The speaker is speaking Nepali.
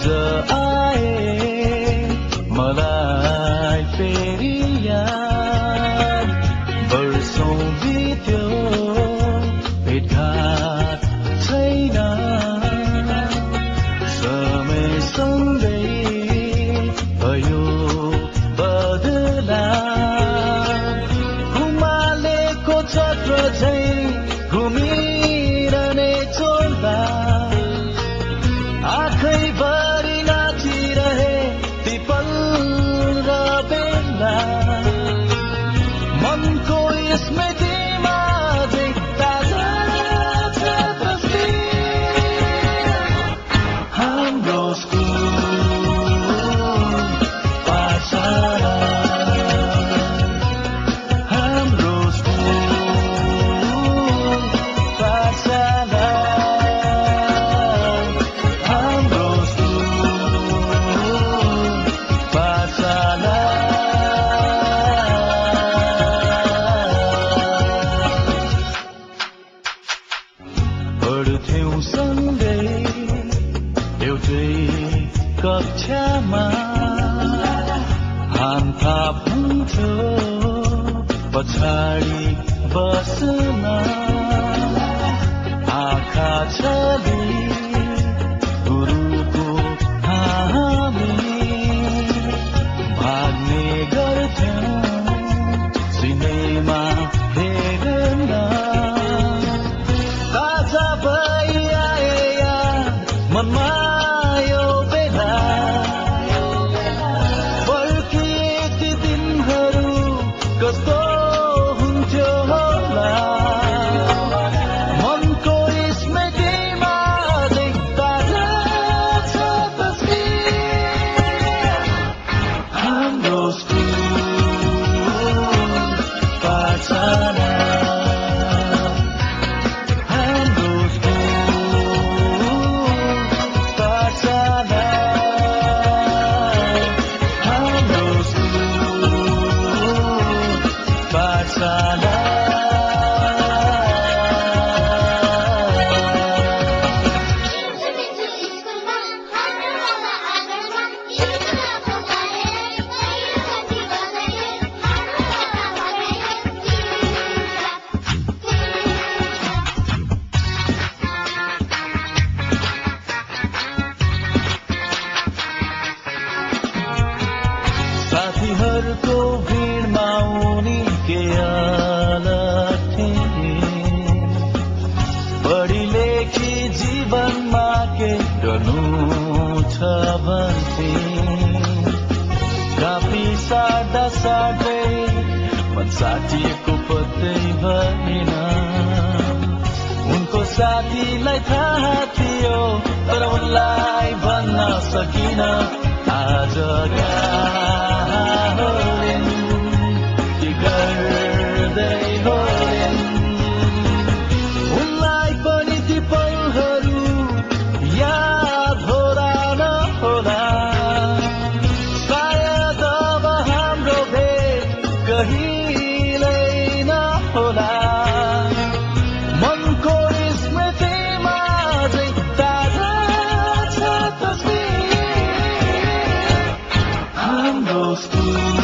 आज आए मलाई फेरि याद वर्षौं बित्यो भेटघाट छैन समय सँगै भयो बदला घुमालेको चक्र झैं घुमिरहने चोल्दा आँखैभरि नाचिरहे ती पल र बेला मनको स्मृतिमा झैं ताजा छ तस्बिर हाम्रो स्कुल पाठशाला हाम्रो स्कुल पाठशाला हाम्रो स्कुल पाठशाला पढ्थ्यौं सँगै एउटै कक्षामा हामथाप हुन्थ्यो पछाडि बस्न आँखा छली गुरुको हामी भाग्ने गर्थ्यौं सिनेमा हेर्न ताजा भई आए याद मनमा यो बेला फर्किए ती दिनहरू कस्तो हुन्थ्यो होला मनको स्मृतिमा झैं ताजा छ तस्बिर हाम्रो स्कुल पाठशाला हाम्रो स्कुल पाठशाला हाम्रो स्कुल पाठशाला साथीहरूको भिडमा उनी के अलग थिए पढी लेखी जीवनमा के गर्नु छ भन्थे काफी सादा सादै मन साथीको पत्तै भएन उनको साथीलाई थाहा थियो तर उनलाई भन्न सकिन आज होलिन् कि गर्दै होलिन् उनलाई पनि ती पलहरू याद होला नहोला सायद अब हाम्रो भेट कहिल्यै नहोला मनको स्मृतिमा झैं ताजा छ तस्बिर हाम्रो स्कुल